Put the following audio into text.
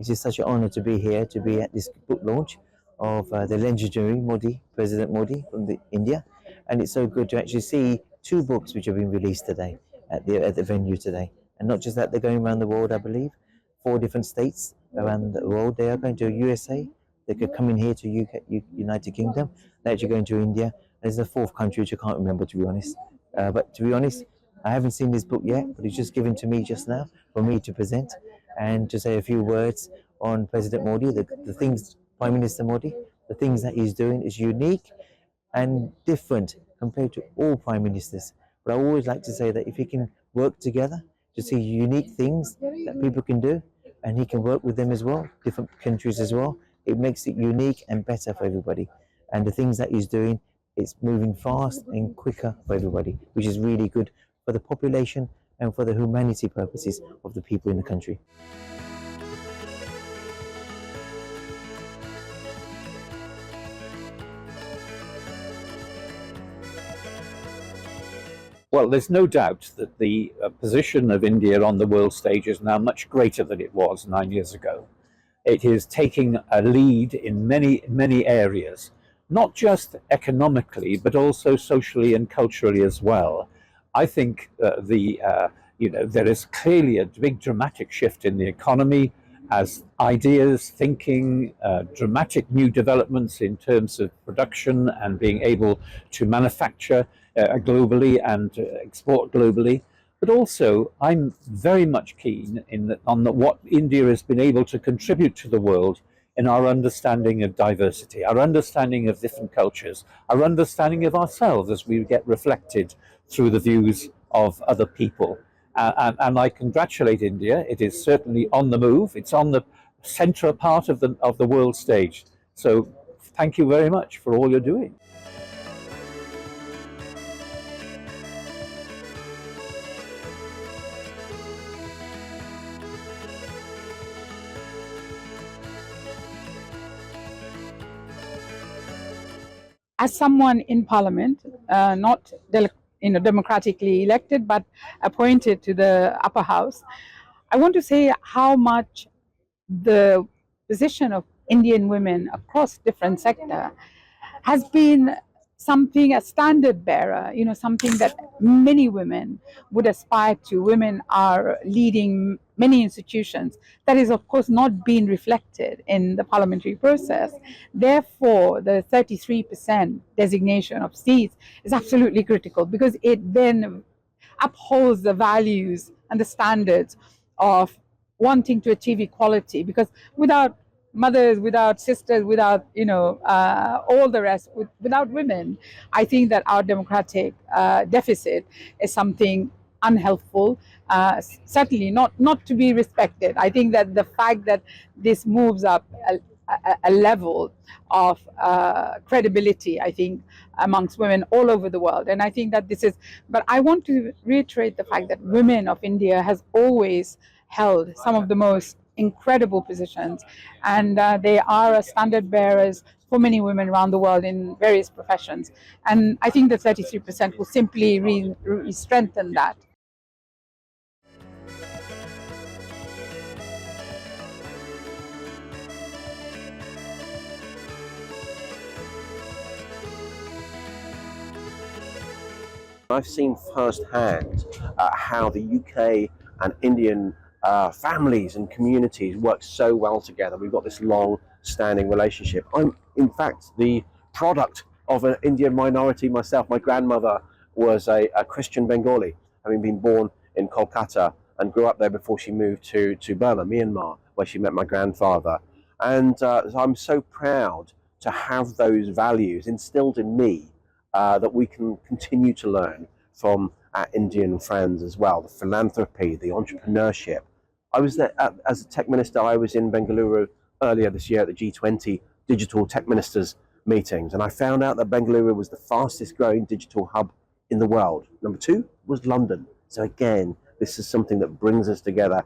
It's just such an honour to be here, to be at this book launch of the legendary Modi, President Modi from India. And it's so good to actually see two books which have been released today at the venue today. And not just that, they're going around the world, I believe, 4 different states around the world. They are going to USA, they could come in here to UK, United Kingdom, they're actually going to India. There's a 4th country which I can't remember, to be honest. But to be honest, I haven't seen this book yet, but it's just given to me just now for me to present and to say a few words on President Modi, the things, Prime Minister Modi, the things that he's doing is unique and different compared to all Prime Ministers. But I always like to say that if he can work together to see unique things that people can do, and he can work with them as well, different countries as well, it makes it unique and better for everybody. And the things that he's doing, it's moving fast and quicker for everybody, which is really good for the population and for the humanity purposes of the people in the country. Well, there's no doubt that the position of India on the world stage is now much greater than it was 9 years ago. It is taking a lead in many areas, not just economically, but also socially and culturally as well. I think there is clearly a big dramatic shift in the economy as ideas, thinking, dramatic new developments in terms of production and being able to manufacture globally and export globally. But also, I'm very much keen on what India has been able to contribute to the world in our understanding of diversity, our understanding of different cultures, our understanding of ourselves as we get reflected through the views of other people. And I congratulate India. It is certainly on the move. It's on the central part of the world stage. So thank you very much for all you're doing. As someone in Parliament, not democratically elected, but appointed to the upper house, I want to say how much the position of Indian women across different sectors has been something, a standard bearer, something that many women would aspire to. Women are leading many institutions. That is, of course, not being reflected in the parliamentary process. Therefore, the 33% designation of seats is absolutely critical, because it then upholds the values and the standards of wanting to achieve equality. Because without mothers, without sisters, without all the rest, without women, I think that our democratic deficit is something unhelpful, certainly not to be respected. I think that the fact that this moves up a level of credibility, I think, amongst women all over the world. And I think that this is, but I want to reiterate the fact that women of India has always held some of the most incredible positions, and they are standard bearers for many women around the world in various professions. And I think the 33% will simply strengthen that. I've seen firsthand how the UK and Indian families and communities work so well together. We've got this long-standing relationship. I'm, in fact, the product of an Indian minority myself. My grandmother was a Christian Bengali, having been born in Kolkata and grew up there before she moved to Burma, Myanmar, where she met my grandfather. And so I'm so proud to have those values instilled in me, that we can continue to learn from our Indian friends as well. The philanthropy, the entrepreneurship. I was there as a tech minister. I was in Bengaluru earlier this year at the G20 Digital Tech Ministers meetings, and I found out that Bengaluru was the fastest growing digital hub in the world. Number 2 was London. So again, this is something that brings us together.